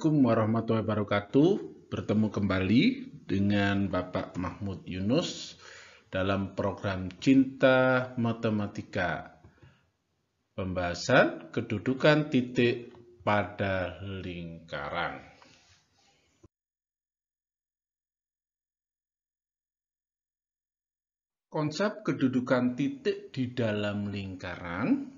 Assalamualaikum warahmatullahi wabarakatuh. Bertemu kembali dengan Bapak Mahmud Yunus dalam program Cinta Matematika. Pembahasan kedudukan titik pada lingkaran. Konsep kedudukan titik di dalam lingkaran.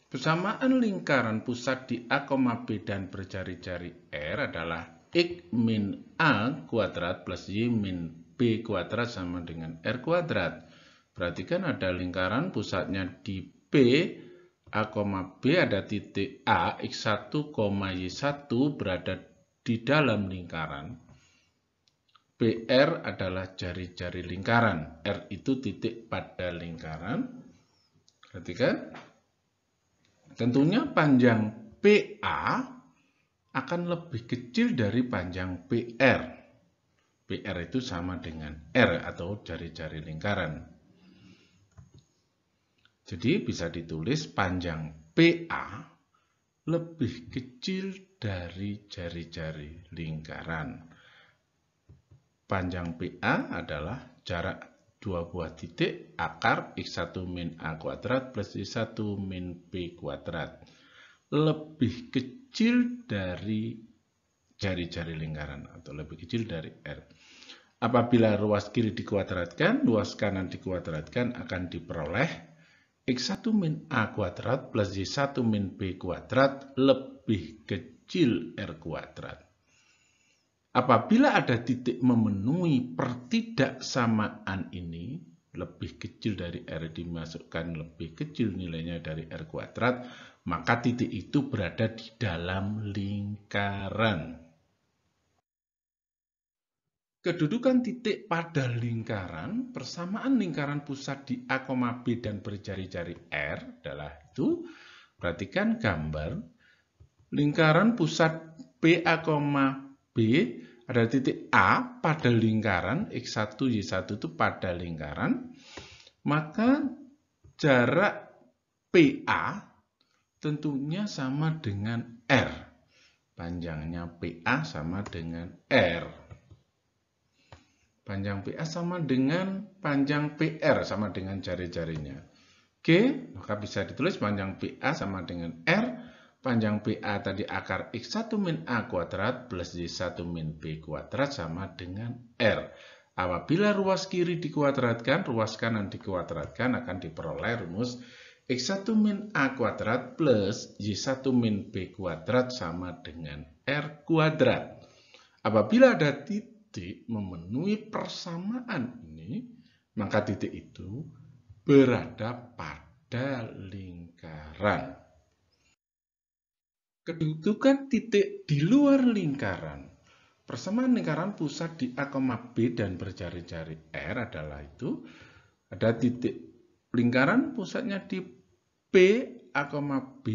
Persamaan lingkaran pusat di A, B dan berjari-jari R adalah X min A kuadrat plus Y min B kuadrat sama dengan R kuadrat. Perhatikan ada lingkaran pusatnya di B, A, B ada titik A, X1, Y1 berada di dalam lingkaran. BR adalah jari-jari lingkaran. R itu titik pada lingkaran. Perhatikan. Tentunya panjang PA akan lebih kecil dari panjang PR. PR itu sama dengan R atau jari-jari lingkaran. Jadi bisa ditulis panjang PA lebih kecil dari jari-jari lingkaran. Panjang PA adalah jarak dua buah titik akar X1 min A kuadrat plus Y1 min B kuadrat. Lebih kecil dari jari-jari lingkaran atau lebih kecil dari R. Apabila ruas kiri dikuadratkan, ruas kanan dikuadratkan akan diperoleh X1 min A kuadrat plus Y1 min B kuadrat lebih kecil R kuadrat. Apabila ada titik memenuhi pertidaksamaan ini, lebih kecil dari R dimasukkan lebih kecil nilainya dari R kuadrat, maka titik itu berada di dalam lingkaran. Kedudukan titik pada lingkaran, persamaan lingkaran pusat di A, B dan berjari-jari R adalah itu. Perhatikan gambar. Lingkaran pusat B, A, B ada titik A pada lingkaran, X1, Y1 itu pada lingkaran, maka jarak PA tentunya sama dengan R. Panjangnya PA sama dengan R. Panjang PA sama dengan panjang PR, sama dengan jari-jarinya. Oke, maka bisa ditulis panjang PA sama dengan R. Panjang PA tadi akar X1 min A kuadrat plus Y1 min B kuadrat sama dengan R. Apabila ruas kiri dikuadratkan, ruas kanan dikuadratkan akan diperoleh rumus X1 min A kuadrat plus Y1 min B kuadrat sama dengan R kuadrat. Apabila ada titik memenuhi persamaan ini, maka titik itu berada pada lingkaran. Kedudukan titik di luar lingkaran. Persamaan lingkaran pusat di A, B dan berjari-jari R adalah itu. Ada titik lingkaran pusatnya di B, A, B.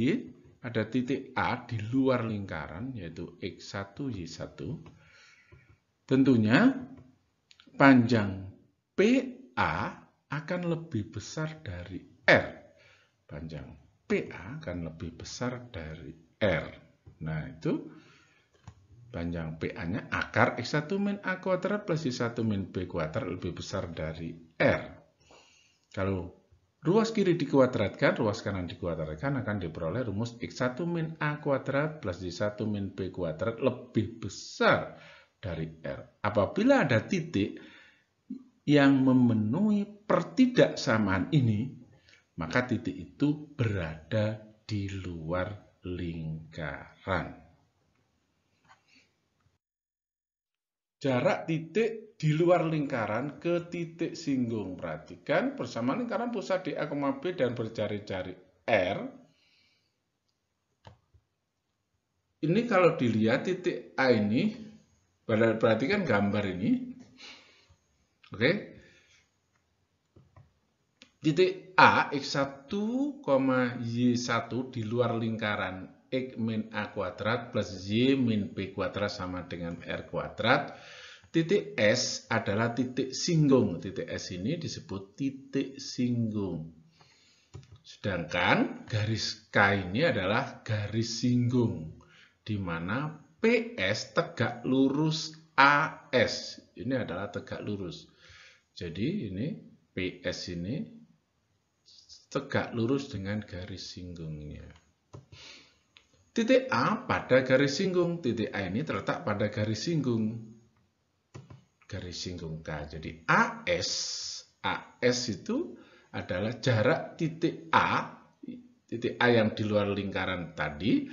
Ada titik A di luar lingkaran, yaitu X1, Y1. Tentunya panjang PA akan lebih besar dari R. Panjang PA akan lebih besar dari R. Nah, itu panjang PA-nya akar X1 min A kuadrat plus Y1 min B kuadrat lebih besar dari R. Kalau ruas kiri dikuadratkan, ruas kanan dikuadratkan akan diperoleh rumus X1 min A kuadrat plus Y1 min B kuadrat lebih besar dari R. Apabila ada titik yang memenuhi pertidaksamaan ini, maka titik itu berada di luar lingkaran. Jarak titik di luar lingkaran ke titik singgung. Perhatikan persamaan lingkaran pusat di A, B dan berjari-jari R. Ini kalau dilihat titik A ini, perhatikan gambar ini. Oke. Titik A, X1, Y1 di luar lingkaran X min A kuadrat plus Y min B kuadrat sama dengan R kuadrat. Titik S adalah titik singgung. Titik S ini disebut titik singgung. Sedangkan garis K ini adalah garis singgung. di mana PS tegak lurus AS. Ini adalah tegak lurus. Jadi ini PS ini tegak lurus dengan garis singgungnya. Titik A pada garis singgung. Titik A ini terletak pada garis singgung. Garis singgung K. Jadi AS itu adalah jarak titik A yang di luar lingkaran tadi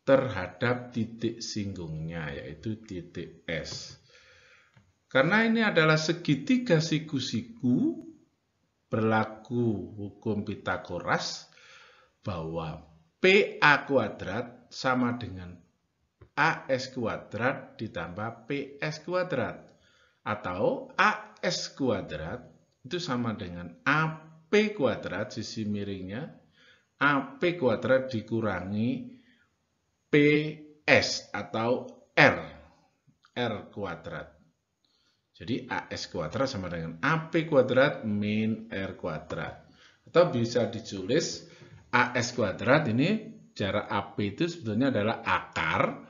terhadap titik singgungnya, yaitu titik S. Karena ini adalah segitiga siku-siku, berlaku hukum Pitagoras bahwa PA kuadrat sama dengan AS kuadrat ditambah PS kuadrat. Atau AS kuadrat itu sama dengan AP kuadrat, sisi miringnya, AP kuadrat dikurangi PS atau R kuadrat. Jadi AS kuadrat sama dengan AP kuadrat min R kuadrat. Atau bisa ditulis AS kuadrat ini jarak AP itu sebetulnya adalah akar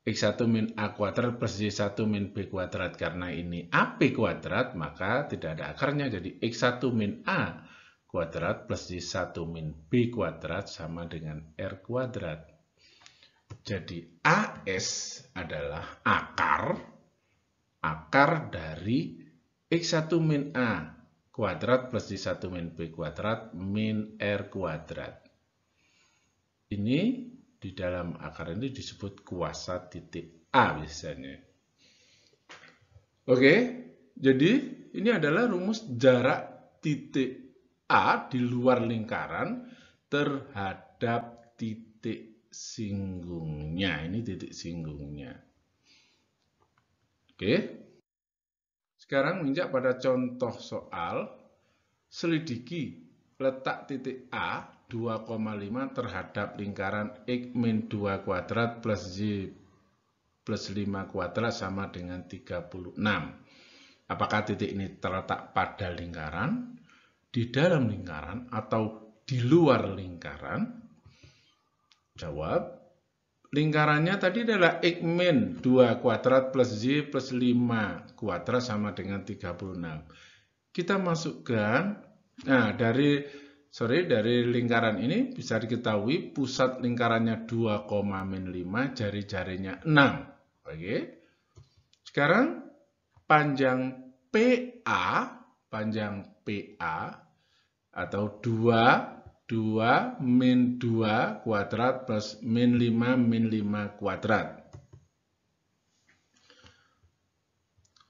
X1 min A kuadrat plus Y1 min B kuadrat. Karena ini AP kuadrat maka tidak ada akarnya. Jadi X1 min A kuadrat plus Y1 min B kuadrat sama dengan R kuadrat. Jadi AS adalah akar dari X1 min A kuadrat plus Y1 min B kuadrat min R kuadrat. Ini di dalam akar ini disebut kuasa titik A biasanya. Oke, jadi ini adalah rumus jarak titik A di luar lingkaran terhadap titik singgungnya. Ini titik singgungnya. Oke. Sekarang menginjak pada contoh soal, selidiki letak titik A 2,5 terhadap lingkaran X min 2 kuadrat plus Y plus 5 kuadrat sama dengan 36. Apakah titik ini terletak pada lingkaran, di dalam lingkaran, atau di luar lingkaran? Jawab, lingkarannya tadi adalah X min 2 kuadrat plus Y plus 5 kuadrat sama dengan 36. Kita masukkan, dari lingkaran ini bisa diketahui pusat lingkarannya 2,5, jari-jarinya 6. Oke. Sekarang panjang PA atau 2 min 2 kuadrat plus min 5 min 5 kuadrat.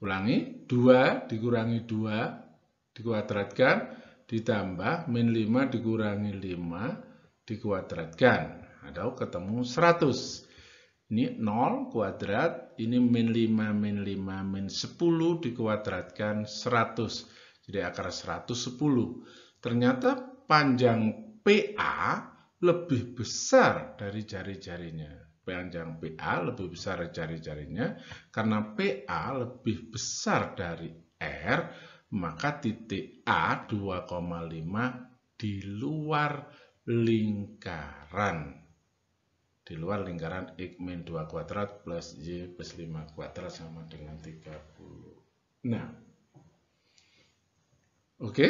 Ulangi, 2 dikurangi 2 dikuadratkan ditambah min 5 dikurangi 5 dikuadratkan. Atau ketemu 100. Ini 0 kuadrat, ini min 5 min 5 min 10 dikuadratkan 100. Jadi akar 110. Ternyata panjang PA lebih besar dari jari-jarinya. Panjang PA lebih besar dari jari-jarinya. Karena PA lebih besar dari R, maka titik A 2,5 di luar lingkaran. Di luar lingkaran X min 2 kuadrat plus Y plus 5 kuadrat sama dengan 30. Nah, oke.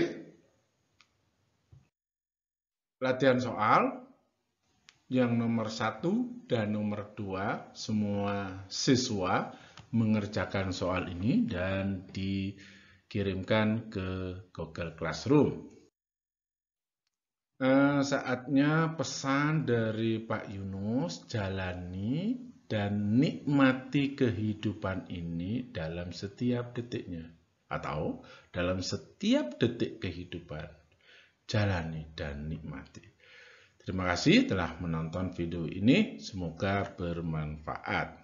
Latihan soal yang nomor 1 dan nomor 2, semua siswa mengerjakan soal ini dan kirimkan ke Google Classroom. Saatnya pesan dari Pak Yunus, jalani dan nikmati kehidupan ini dalam setiap detiknya. Atau dalam setiap detik kehidupan. Jalani dan nikmati. Terima kasih telah menonton video ini, semoga bermanfaat.